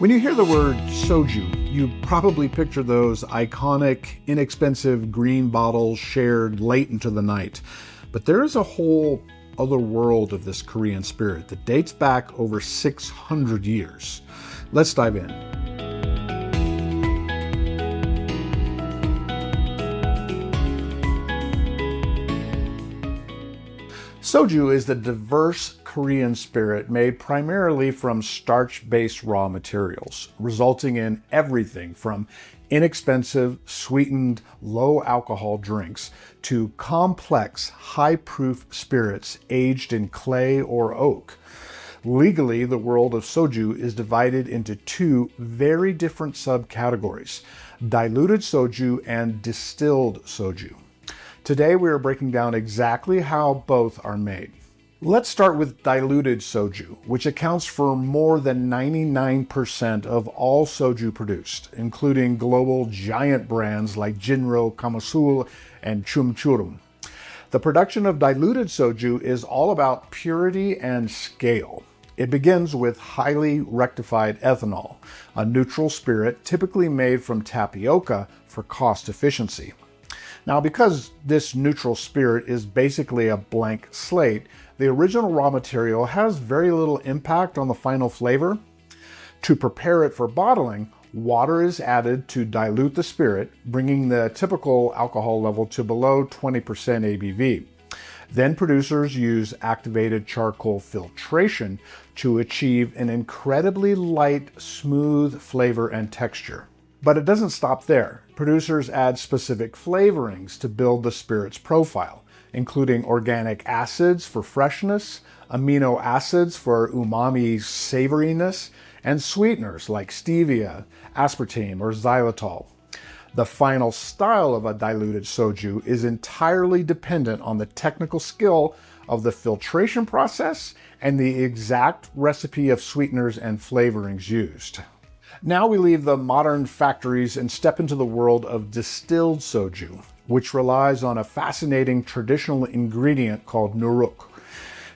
When you hear the word soju, you probably picture those iconic, inexpensive green bottles shared late into the night. But there is a whole other world of this Korean spirit that dates back over 600 years. Let's dive in. Soju is the diverse Korean spirit made primarily from starch-based raw materials, resulting in everything from inexpensive, sweetened, low-alcohol drinks to complex, high-proof spirits aged in clay or oak. Legally, the world of soju is divided into two very different subcategories: diluted soju and distilled soju. Today we are breaking down exactly how both are made. Let's start with diluted soju, which accounts for more than 99% of all soju produced, including global giant brands like Jinro, Kamasul, and Chumchurum. The production of diluted soju is all about purity and scale. It begins with highly rectified ethanol, a neutral spirit typically made from tapioca for cost efficiency. Now, because this neutral spirit is basically a blank slate, the original raw material has very little impact on the final flavor. To prepare it for bottling, water is added to dilute the spirit, bringing the typical alcohol level to below 20% ABV. Then producers use activated charcoal filtration to achieve an incredibly light, smooth flavor and texture. But it doesn't stop there. Producers add specific flavorings to build the spirit's profile, including organic acids for freshness, amino acids for umami savoriness, and sweeteners like stevia, aspartame, or xylitol. The final style of a diluted soju is entirely dependent on the technical skill of the filtration process and the exact recipe of sweeteners and flavorings used. Now we leave the modern factories and step into the world of distilled soju, which relies on a fascinating traditional ingredient called Nuruk.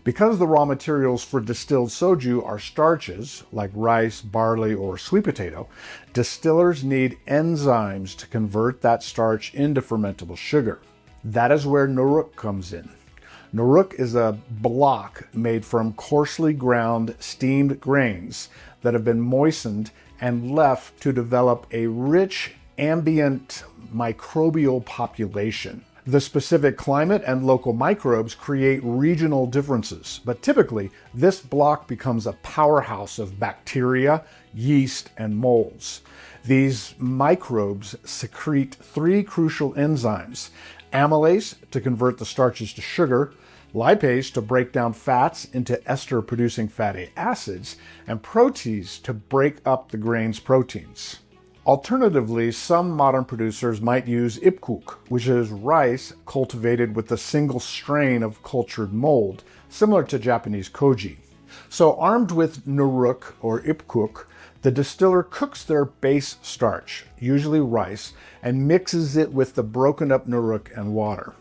Because the raw materials for distilled soju are starches, like rice, barley, or sweet potato, distillers need enzymes to convert that starch into fermentable sugar. That is where Nuruk comes in. Nuruk is a block made from coarsely ground steamed grains that have been moistened and left to develop a rich ambient microbial population. The specific climate and local microbes create regional differences, but typically this block becomes a powerhouse of bacteria, yeast, and molds. These microbes secrete three crucial enzymes: amylase to convert the starches to sugar, lipase to break down fats into ester-producing fatty acids, and protease to break up the grain's proteins. Alternatively, some modern producers might use ipguk, which is rice cultivated with a single strain of cultured mold, similar to Japanese koji. So armed with Nuruk or ipguk, the distiller cooks their base starch, usually rice, and mixes it with the broken up Nuruk and water.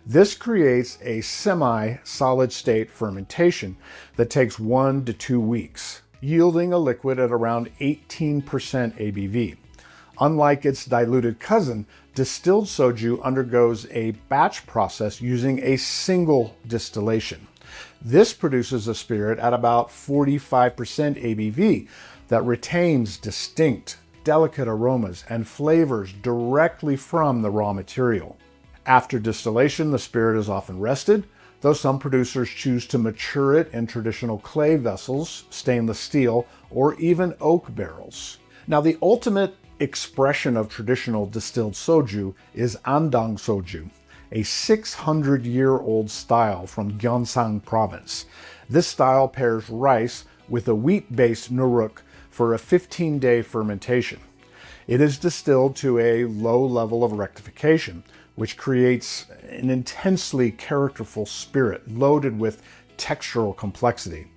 This creates a semi-solid state fermentation that takes 1 to 2 weeks, yielding a liquid at around 18% ABV. Unlike its diluted cousin, distilled soju undergoes a batch process using a single distillation. This produces a spirit at about 45% ABV that retains distinct, delicate aromas and flavors directly from the raw material. After distillation, the spirit is often rested, though some producers choose to mature it in traditional clay vessels, stainless steel, or even oak barrels. Now, the ultimate expression of traditional distilled soju is Andong Soju, a 600-year-old style from Gyeongsang province. This style pairs rice with a wheat-based Nuruk for a 15-day fermentation. It is distilled to a low level of rectification, which creates an intensely characterful spirit loaded with textural complexity.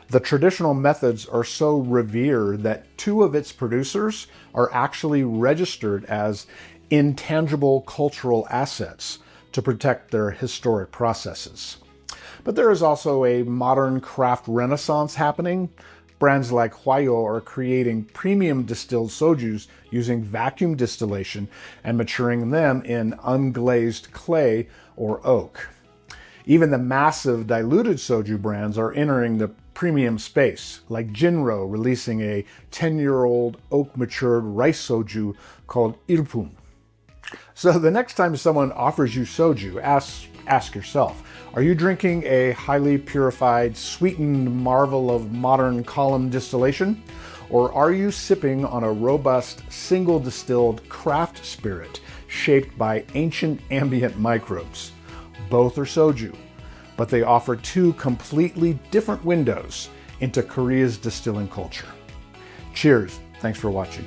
The traditional methods are so revered that 2 of its producers are actually registered as intangible cultural assets to protect their historic processes. But there is also a modern craft renaissance happening. Brands like Hwayo are creating premium distilled sojus using vacuum distillation and maturing them in unglazed clay or oak. Even the massive diluted soju brands are entering the premium space, like Jinro releasing a 10-year-old oak-matured rice soju called Irpum. So the next time someone offers you soju, ask yourself, are you drinking a highly purified, sweetened marvel of modern column distillation? Or are you sipping on a robust, single-distilled craft spirit shaped by ancient ambient microbes? Both are soju, but they offer two completely different windows into Korea's distilling culture. Cheers. Thanks for watching.